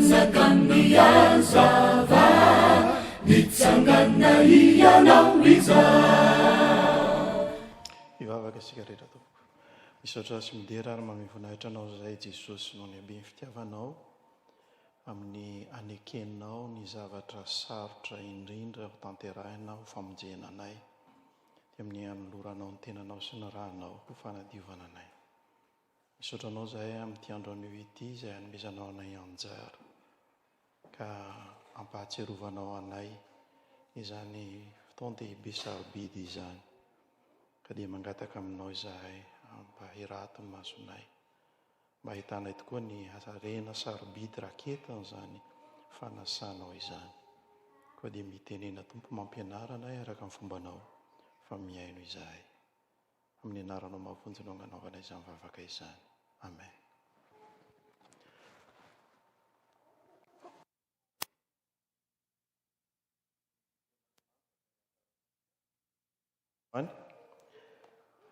sakamiazava mitsangana ianao iza. Ivavaka isika rehetra tompoko, misaotra sy midera ary mamivonahitra anao izay Jesosy noho ny habeny fitiavanao amin'ny anekenao ny zavatra sarotra indrindra ho tanterahina ho famonjena anay, dia amin'ny anoloranao ny tenanao sy ny rahanao ho fanadiovana anay. Misaotra anao izay amin'ity andro anio ity izay hanomezanao anay anjara, ka ampahatserovanao anay izany fotoan-dehibe sarobidy izany, ka dia mangataka aminao izahay mba hirato ny masonay, mba hitanay tokoa ny harena sarobidy raketiny izany fanasanao izany. Koa dia mitenena tompo mampianara anay araka amin'ny fombanao fa miaino izahay. Amin'ny anaranao mahavonjy no agnanaovana izany vavaka izany. Amen.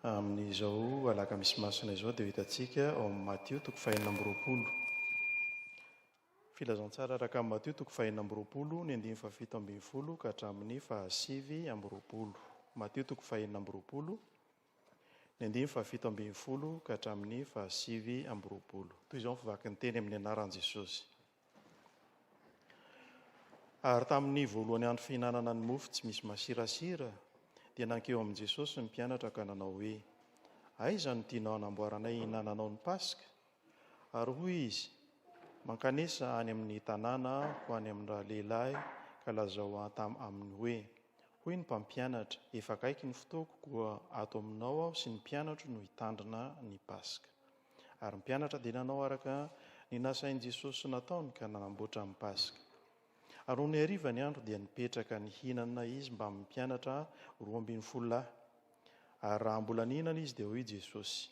Amin'izao alakamisy masina izao dia hitantsika ao amin'ny Matio toko 4:20. Filazantsara araka amin'ny Matio toko 4:20 ny 17:20 ka hatramin'ny 19:20. Matio toko 4:20 ny 17:20 ka hatramin'ny 19:20. Toy izao ny fivakin'ny teny amin'ny anaran'i Jesosy. Ary tamin'ny voalohany andro fihinanana ny mofo tsy misy masirasira, dia nankeo amin'i Jesosy ny mpianatra ka nanao hoe: aiza no tianao hanamboaranay hihinananao ny Paska? Ary hoy izy: mankanesa any amin'ny tanàna ho any amin'ny rahalehilahy ka lazao aminy hoe: hoy ny mpampianatra, efa akaiky ny fotoako, koa ato aminao aho sy ny mpianatro no hitandrina ny Paska. Ary ny mpianatra dia nanao araka ny nasain'i Jesosy sy nataony ka nanamboatra ny Paska. Ary noho ny hariva ny andro dia nipetraka nihinana izy mba amin'ny mpianatra 12 lahy. Ary raha mbola nihinana izy dia hoy Jesosy: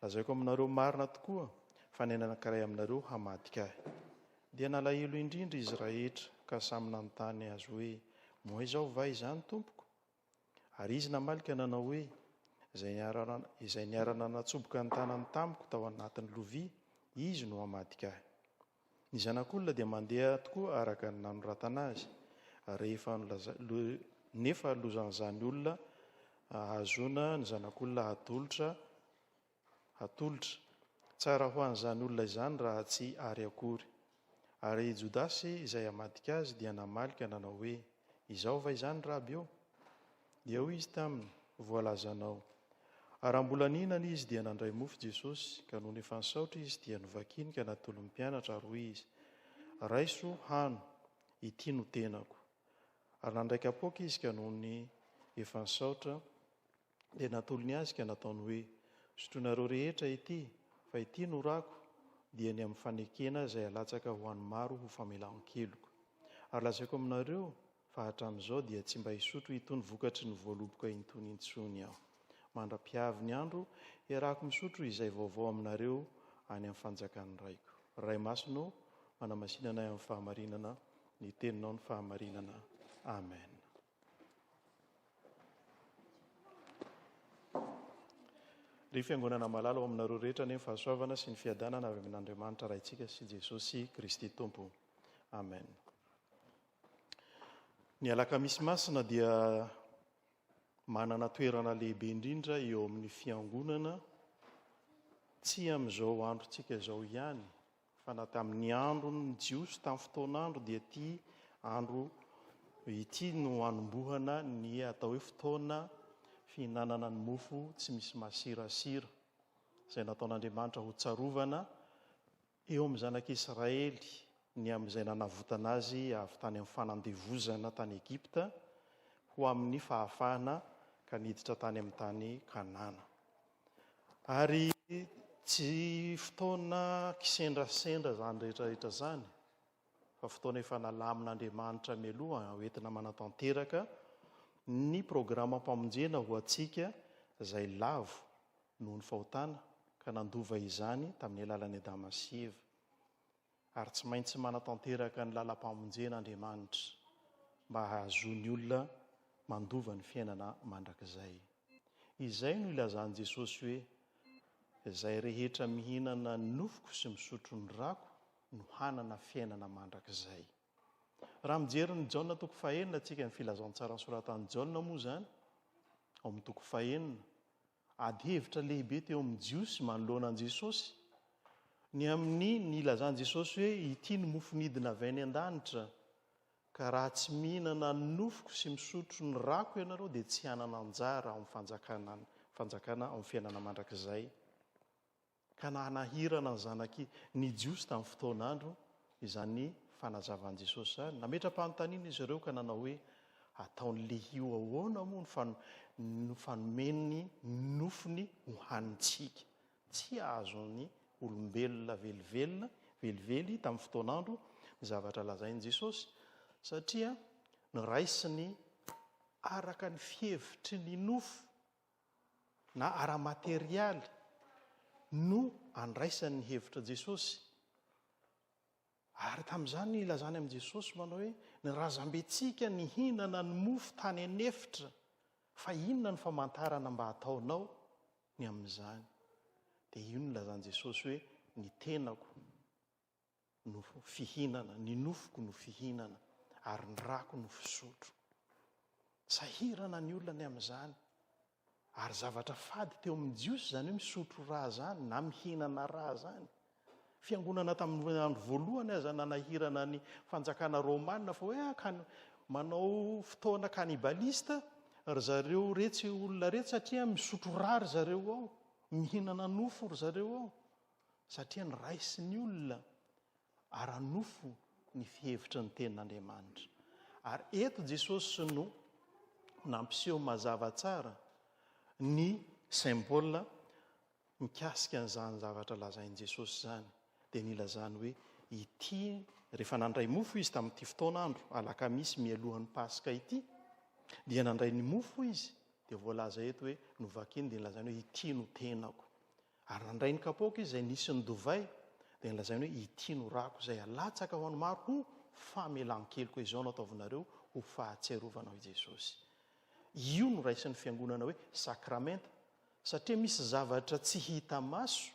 lazaiko aminareo marina tokoa fa ny anankiray aminareo hamadika ahy. Dia nalahelo indrindra izy rehetra ka samy nanontany azy hoe: moa izao va izany tompoko? Ary izy namalika nanao hoe: izay niarana natsoboka ny tanany tamiko tao anatin'ny lovia, izy no hamadika ahy. Ny zanak'olona dia mandeha tokoa araka ny nanoratana azy. Nefa lozan'izany olona ahazona ny zanak'olona hatolotra. Tsara ho an'izany olona izany raha tsy ary akory. Ary Jodasy izay hamadika azy dia namalika nanao hoe: izao va izany raby eo? Dia hoy izy taminy: voalazanao. Ary mbola nihinana izy dia nandray mofo Jesosy, ka noho ny efa nisaotra izy dia novakiny ka natolo ny mpianatra ary hoy izy: raiso hano, ity no tenako. Ary nandray kapoaka izy ka noho ny efa nisaotra dia natolony azy ka nataony hoe: sotroinareo rehetra ity, fa ity no rako, dia ny amin'ny fanekena izay alatsaka ho an'ny maro ho famelan-keloko. Ary lazaiko aminareo fa hatramin'izao dia tsy mba hisotro itony vokatry ny voaloboka itony intsony aho. Mandra-piavy ny andro iarahako misotro izay vaovao aminareo any amin'ny fanjakan'ny raiko. Ray masino manamasinana amin'ny fahamarinana, ny teninao ny fahamarinana. Amen. Ry fiangonana malala ao aminareo rehetra ny fahasoavana sy ny fiadanana avy amin'Andriamanitra raintsika sy Jesosy Kristy Tompo. Amen. Ny alakamisy masina dia manana toerana lehibe indrindra eo amin'ny fiangonana, tsy amin'izao androntsika izao ihany, fa na tamin'ny andron'ny Jiosy tamin'ny fotoan'andro dia ity andro ity no hanombohana ny atao hoe fotoana fihinanana ny mofo tsy misy masirasira, izay nataon'Andriamanitra ho tsarovana eo amin'ny zanak'Israely ny amin'izay nanavotana azy avy tany amin'ny fanandevozana tany Egipta ho amin'ny fahafahana ka niditra tany amin'ny tany Kanana. Ary tsy fotoana kisendrasendra zany rehetrarehetra zany, fa fotoana efa nalamin'Andriamanitra mialoha hoentina manatanteraka ny programa-mpamonjena ho antsika izay lavo noho ny fahotana ka nandova izany tamin'ny alalan'ny Adama sy Eva. Ary tsy maintsy manatanteraka ny lalam-pamonjen'Andriamanitra mba hahazoany olona mandova ny fiainana mandrakizay. Izay no ilazany Jesosy hoe: izay rehetra mihinana ny nofoko sy misotro ny rako no hanana fiainana mandrakizay. Raha mijery ny Jaona toko 1 atsika ny filazantsara ny soratan'ny Jaona moa zany, ao amin'ny toko 1, ady hevitra lehibe teo amin'ny Jiosy manoloana an Jesosy. Ny amin'ny nilazan Jesosy hoe ity ny mofo nidina avy any an-danitra, ka raha tsy mihinana ny nofoko sy misotro ny rako ianareo dia tsy hanana anjara ao amin'ny fanjakana ao amin'ny fiainana mandrakizay. Ka nanahirana ny zanaki ny Jiosy tamin'ny fotoan'andro izany fanazavan'i Jesosy zany. Nametra-panontaniana izy ireo ka nanao hoe ataon'le io ahoana moa no fanomeny nofony ho hanintsika. Tsy azon'ny olombelona velively tamin'ny fotoan'andro ny zavatra lazain'i Jesosy, satria ny raisiny araka ny fihevitry ny nofo na ara-materialy no andraisany ny hevitra Jesosy. Ary tamin'izany ilazany amin'i Jesosy manao hoe ny razambentsika ny hinana ny mofo tany anefitra, fa inona ny famantarana mba ataonao ny amin'izany. Dia io no ilazany Jesosy hoe ny tenako no fihinana, ny nofoko no fihinana, ary ny rako no fisotro. Sahirana ny olona ny amin'izany. Ary zavatra fady teo amin'ny Jiosy zany hoe misotro raha zany na mihinana raha zany. Fiangonana tamin'ny andro voalohany aza nanahirana ny fanjakana Romanina fa hoe manao fotoana kanibalista ry zareo retsy olona retsy satria misotro raha ry zareo ao, mihinana nofo ry zareo ao, satria ny raisy ny olona ara-nofo ny fihevitry ny tenin'Andriamanitra. Ary eto Jesosy no nampiseho mazava tsara ny symbole mikasika an'izany zavatra lazain'i Jesosy zany. Dia nilazany hoe ity, rehefa nandray mofo izy tamin'ity fotoan'andro alakamisy mialohan'ny Pasika ity, dia nandray ny mofo izy dia voalaza eto hoe novakiny, dia nilazany hoe ity no tenako. Ary nandray ny kapoaka izy izay nisy ny divay, dia nilazany hoe ity no rako izay alatsaka ho an'ny maro ho famelan-keloka izao no ataovanareo ho fahatsiarovanao i Jesosy. Io no raisin'ny fiangonana hoe sakramenta, satria misy zavatra tsy hita maso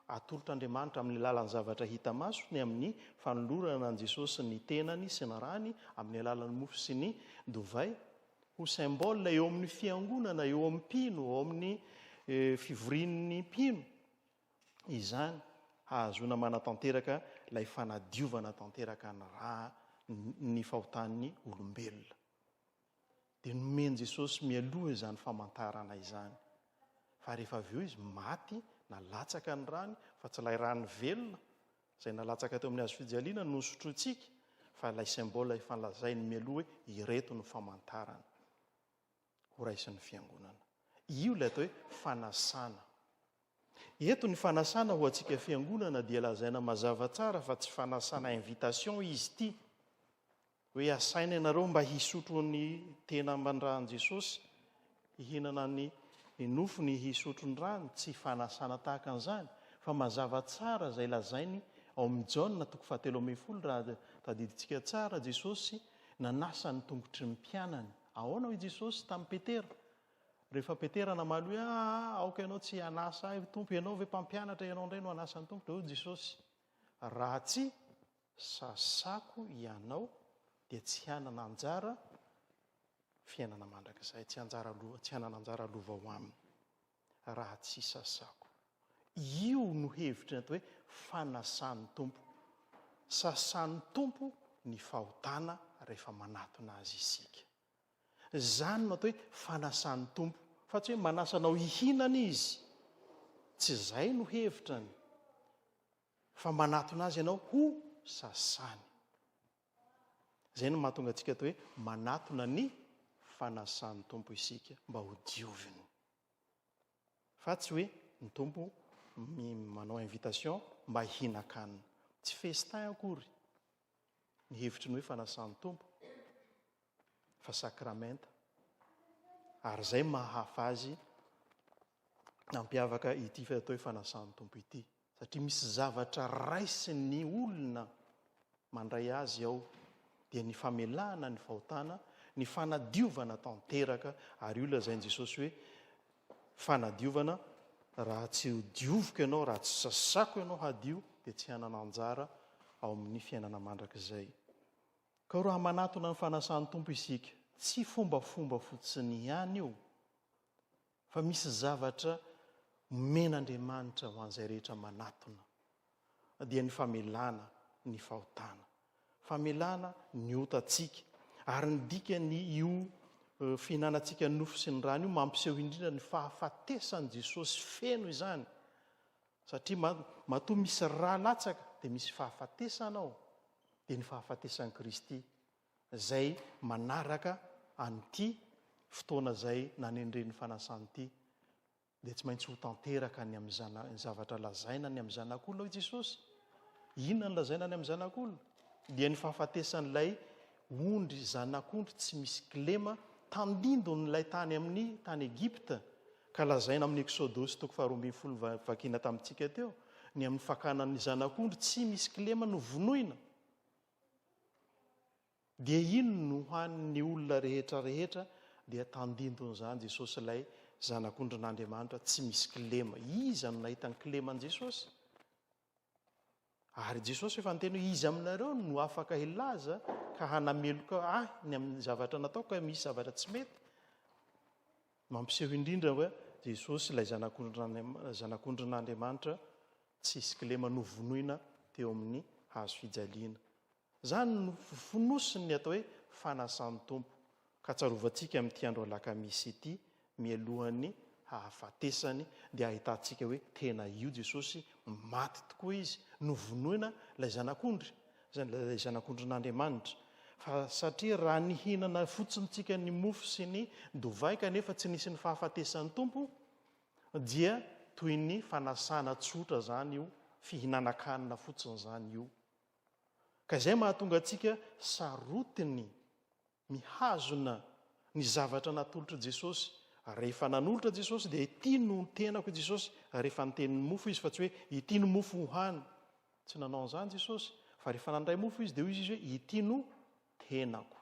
atolotr'Andriamanitra amin'ny alalan'ny zavatra hita maso, ny amin'ny fanolorana an Jesosy ny tenany sy ny rany amin'ny alalan'ny mofo sy ny divay, ho symbole eo amin'ny fiangonana, eo amin'ny mpino, eo amin'ny fivorian'ny mpino. Izany ahazona manatanteraka ilay fanadiovana tanteraka ny raha ny fahotan'ny olombelona. Dia nomeny Jesosy mialoha izany famantarana izany. Fa rehefa avy eo izy maty, nalatsaka ny rany, fa tsy ilay rany velona izay nalatsaka teo amin'ny hazo fijaliana no sotrotsika, fa ilay symbole ifanlazainy mialoha hoe ireto ny famantarana ho raisin'ny fiangonana. Io ilay atao hoe fanasana. Eto ny fanasana ho antsika fiangonana dia lazaina mazava tsara fa tsy fanasana invitation izy ity, hoe asaina ianareo mba hisotro ny tena amban-drahan'i Jesosy, hihinana ny nofo ny hisotro ny rano, tsy fanasana tahaka an'izany, fa mazava tsara izay lazainy ao amin'ny Jaona toko 7:10 raha tadidintsika tsara. Jesosy nanasa ny tongotry ny mpianany. Ahoana hoy Jesosy tamin'ny Petera? Rehefa Petera namaly hoe aoka ianao tsy hanasa ahy tompo, ianao ve mpampianatra, ianao indray no hanasa ny tompo? Dia hoy Jesosy, raha tsy sasako ianao dia tsy hanana anjara fiainana mandrakizay, tsy hanana anjara lova ho aminy raha tsy sasako. Io no hevitry ny atao hoe fanasan'ny tompo. Sasan'ny tompo ny fahotana rehefa manatona azy isika. Zany no atao hoe fanasan'ny tompo, fa tsy hoe manasanao hihinana izy, tsy izay no hevitrany, fa manatona azy ianao ho sasany. Izay no mahatonga antsika atao hoe manatona ny fanasan'ny tompo isika mba ho dioviny. Fa tsy hoe ny tompo manao invitation mba hihinan-kanina. Tsy festin akory ny hevitry ny hoe fanasan'ny tompo, fa sakramenta. Ary izay mahafa azy nampiavaka ity atao hoe fanasan'ny tompo ity, satria misy zavatra raisin'ny olona mandray azy ao, dia ny famelana ny fahotana, ny fanadiovana tanteraka. Ary io lazain'i Jesosy hoe fanadiovana, raha tsy diovoka ianao, raha tsy sasako ianao hadio, dia tsy hanana anjara ao amin'ny fiainana mandrakizay. Ka raha manatona ny fanasan'ny tompo isika, tsy fombafomba fotsiny ihany io, fa misy zavatra men'Andriamanitra ho an'izay rehetra manatona, dia ny famelana ny fahotana, famelana ny otatsika, ary ny dikany io fihinanantsika ny nofo sy ny rano io mampiseho indrindra ny fahafatesan'i Jesosy feno izany, satria matoa misy raha latsaka dia misy fahafatesana ao, dia ny fahafatesan'i Kristy izay manaraka an'ity fotoana izay nanendren'ny fanasany ity, dia tsy maintsy ho tanteraka ny amin'ny zavatra lazaina ny amin'ny zanak'olona i Jesosy. Inona ny lazaina ny amin'ny zanak'olona? Dia ny fahafatesan'ilay ondry zanak'ondry tsy misy kilema tandindon'ilay tany amin'ny tany Egipta, ka lazaina amin'ny Exodosy 2:12 vakiana tamintsika teo, ny amin'ny fakanan'ny zanak'ondry tsy misy kilema no vonoina. Dia ino no hohanin'ny olona rehetra dia tandindon'izany Jesosy ilay zanak'ondrin'Andriamanitra tsy misy kilema. Iza no nahita ny kileman'i Jesosy? Ary Jesosy efa niteny hoe iza aminareo no afaka hilaza ka hanameloka ny amin'ny zavatra natao ka misy zavatra tsy mety. Mampiseho indrindra hoe Jesosy ilay zanak'ondrin'Andriamanitra tsisy kilema no vonoina teo amin'ny hazo fijaliana. Zany no fonosiny atao hoe fanasan'ny tompo. Ka tsarovantsika amin'ity andro alakamisy ity, mialohan'ny hahafatesany, dia ahitantsika hoe tena io Jesosy, maty tokoa izy, no vonoina ilay zanak'ondrin'Andriamanitra. Fa satria raha nihinana fotsintsika ny mofo sy ny dovay kanefa tsy nisy ny fahafatesan'ny tompo, dia toy ny fanasana tsotra zany io, fihinanan-kanina fotsiny zany io. Ka izay mahatonga antsika sarotiny mihazona ny zavatra natolotra Jesosy. Rehefa nanolotra Jesosy dia ity no tenako Jesosy, rehefa nitenin'ny mofo izy, fa tsy hoe ity no mofo hohany. Tsy nanao an'izany Jesosy, fa rehefa nandray mofo izy dia hoy izy hoe ity no tenako.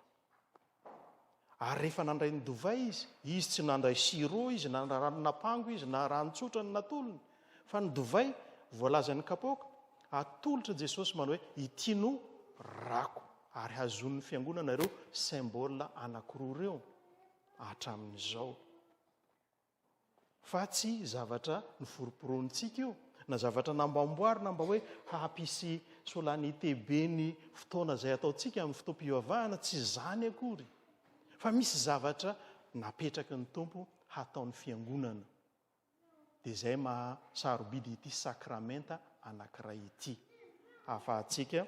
Ary rehefa nandray ny dovay izy tsy nandray sirop izy, na ranonapango izy, na rano-tsotra ny natolony, fa ny dovay voalazan'ny kapoaka, atolotra Jesosy manao hoe ity no rako, ary hazon'ny fiangonana ireo symbole anankiroa ireo hatramin'izao. Fa tsy zavatra noforoporonintsika io, na zavatra nambamboarina mba hoe hampisy solanité be ny fotoana izay ataontsika amin'ny fotoam-pivavahana, tsy zany akory. Fa misy zavatra napetraky ny tompo hataon'ny fiangonana. Dia izay mahasarobidy ity sakramenta anankiray ity. Ahafahantsika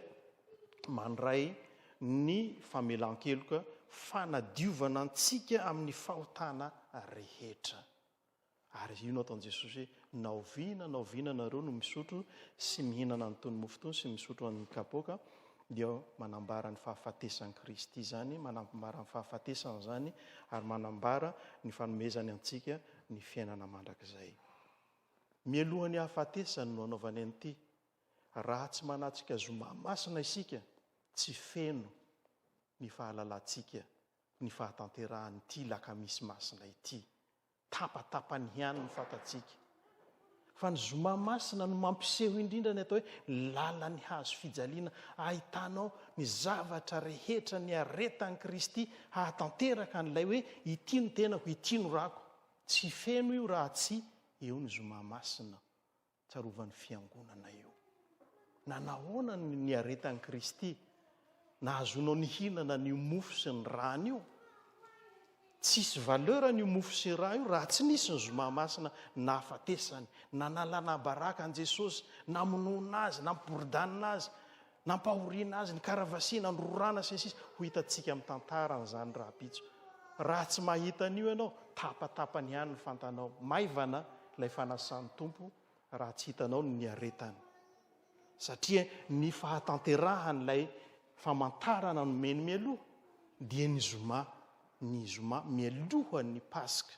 mandray ny famelan-keloka fanadiovana antsika amin'ny fahotana rehetra. Ary io no ataon'i Jesosy hoe naoviana nareo no misotro sy mihinana an'itony mofo itony sy misotro amin'ny kapoaka, dia manambara ny fahafatesan'i Kristy zany, manambara ny fahafatesany zany, ary manambara ny fanomezany antsika ny fiainana mandrakizay. Mialohan'ny hahafatesany no anaovany an'ity. Raha tsy manatsika zoma masina isika, tsy feno ny fahalalantsika, ny fahatanterahan'ity lakamisy masina ity. Tapatapany ihany ny fatatsika. Fa ny zoma masina no mampiseho indrindra ny atao hoe lalan'ny hazo fijaliana, ahitanao ny zavatra rehetra ny aretan'i Kristy hahatanteraka an'ilay hoe ity no tenako, ity no rako. Tsy feno io raha tsy eo ny zoma masina tsarovan'ny fiangonana io. Na nahoana ny aretan'i Kristy nahazonao nihinana ny mofo sy ny rano io? Tsisy valeur ny mofo sy raha io raha tsy nisy ny zoma masina nahafatesany, na nalana baraka an' Jesosy, namonoana azy, nampiboridanina azy, nampahoriana azy, ny karavasiana, ny rorana sy ny sisa. Ho hitantsika amin'ny tantaran'izany raha-pitso. Raha tsy mahita an'io ianao, tapatapany ihany ny fantanao. Maivana ilay fanasan'ny tompo raha tsy hitanao ny aretany. Satria ny fahatanterahany famantarana no meny mialoha dia ny zoma mialoha ny Paska.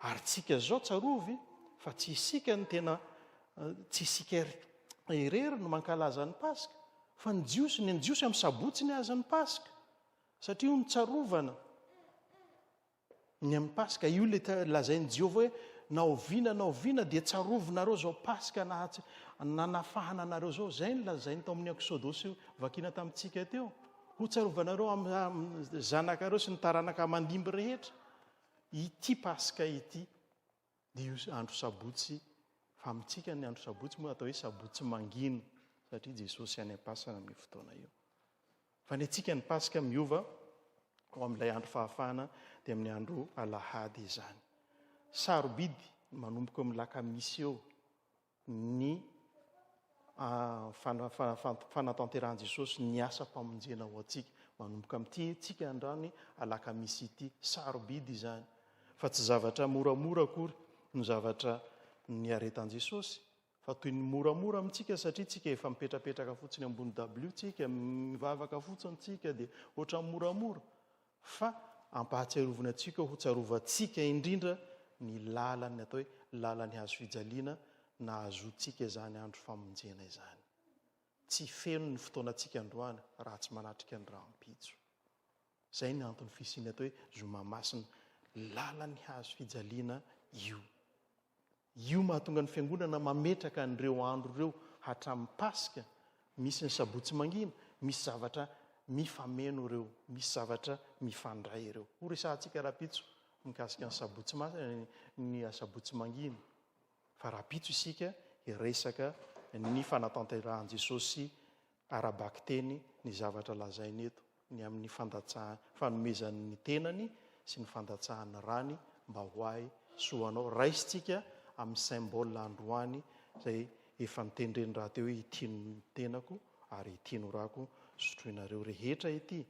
Ary tsika zao tsarovy fa tsy isika ny tena tsy isika irery no mankalaza ny Paska, fa ny jiosy amin'ny sabotsy ny azan'ny Paska, satria io ny tsarovana ny amin'ny Paska. Io le lazain'i Jehovah hoe naoviana dia tsarovinareo zao paska nanafahana anareo zao zay ny lazainy tao amin'ny Eksodosy vakina tamintsika teo ho tsarovanareo amin'ny zanakareo sy ny taranaka mandimby rehetra ity paska ity dia io andro sabotsy fa amintsika ny andro sabotsy moa atao hoe sabotsy mangina satria Jesosy any am-pasana amin'ny fotoana io fa ny antsika ny paska miova ao amin'ilay andro fahafahana dia amin'ny andro alahady izany sarobidy manomboka amin'ny lakamisy eo ny fanatanterahany Jesosy ny asa mpamonjena ho antsika manomboka amin'ity tsika andrany alakamisy ity sarobidy izany fa tsy zavatra moramora akory no zavatra ny aretan Jesosy fa toy ny moramora amintsika satria tsika efa mipetrapetraka fotsiny ambony W tsika mivavaka fotsiny tsika dia ohatra moramora fa ampahatsiarovana antsika ho tsarovantsika indrindra ny lalany atao hoe lalany hazo fijaliana na azotsika izany andro famonjena izany tsy feno ny fotoanantsika androany raha tsy manatrika ny rahampitso zay ny antony fisiany atao hoe zoma masina lalany hazo fijaliana io mahatonga ny fiangonana mametraka an'ireo andro ireo hatramin'ny paska misy ny sabotsy mangina misy zavatra mifameno ireo misy zavatra mifandray ireo ho resahantsika rahampitso mikasika ny sabotsy ny sabotsy mangina fa rahampitso isika iresaka ny fanatanterahany Jesosy arabaky teny ny zavatra lazainy eto ny amin'ny fanomezan'ny tenany sy ny fandatsahan'ny rany mba ho ahy soanao raisitsika amin'ny symbole androany zay efa nitendreny raha teo hoe itino tenako ary itino rako sotroinareo rehetra ity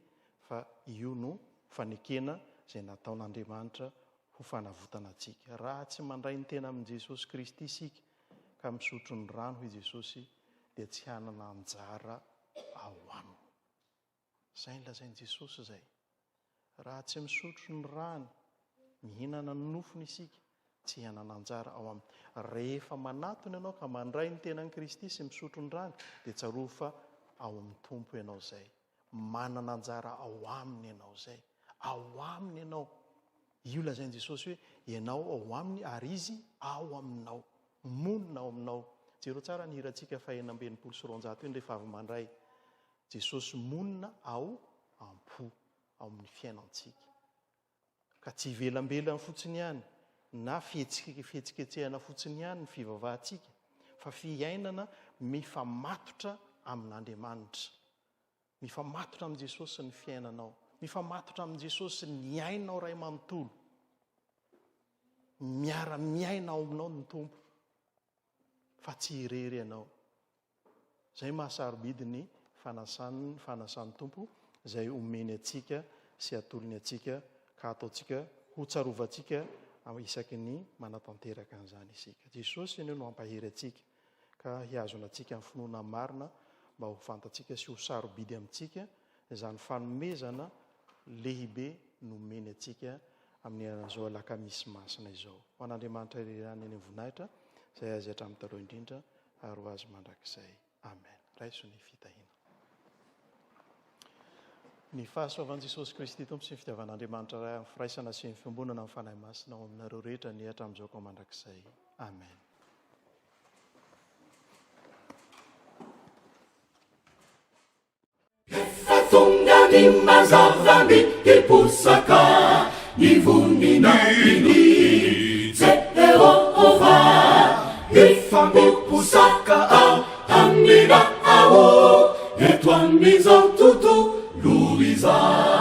fa io no fanekena zay nataon'Andriamanitra ho fanavotana antsika raha tsy mandray ny tena amin'i Jesosy Kristy isika ka misotro ny rano hoy Jesosy dia tsy hanana anjara ao aminy zay ny lazain'i Jesosy zay raha tsy misotro ny rano mihinana ny nofony isika tsy hanana anjara ao aminy rehefa manatona ianao ka mandray ny tenan'i Kristy sy misotro ny rano dia tsarova fa ao amin'ny tompo ianao zay manana anjara ao aminy ianao zay ao aminy ianao io lazain'i Jesosy hoe ianao ao aminy ary izy ao aminao monina ao aminao jero tsara ny hirantsika fa 920 sy 100 iny rehefa avy mandray Jesosy monina ao am-po ao amin'ny fiainantsika ka tsy ivelambelany fotsiny ihany na fihetsiketsehana fotsiny ihany ny fivavahantsika fa fiainana mifamatotra amin'Andriamanitra mifamatotra amin'i Jesosy ny fiainanao mifamatotra amin'i Jesosy ny ainao ray manontolo miara-miaina ao aminao ny tompo fa tsy irery ianao zay mahasarobidy ny fanasan'ny tompo zay omeny atsika sy atolony atsika ka ataotsika ho tsarovantsika isaky ny manatanteraka an'izany isika Jesosy ianao no ampahery atsika ka hiazona atsika amin'ny finoana marina mba ho fantatsika sy ho sarobidy amintsika izany fanomezana lehibe nomeny atsika amin'izao alakamisy masina izao ho an'Andriamanitra irany any voninahitra zay azy hatramin'ny taloha indrindra ary ho azy mandrakizay amen raiso ny fitahina ny fahasoavan'i Jesosy Kristy tompo sy ny fitiavan'Andriamanitra ray amin'ny firaisana sy ny fiambonana amin'ny fanahy masina ao aminareo rehetra ny hatramin'izao koa mandrakizay amen Tonga ni mazava mi iposaka ni vuninini Jehova ifamipusaka amina ao eto amin'izao tontolo izao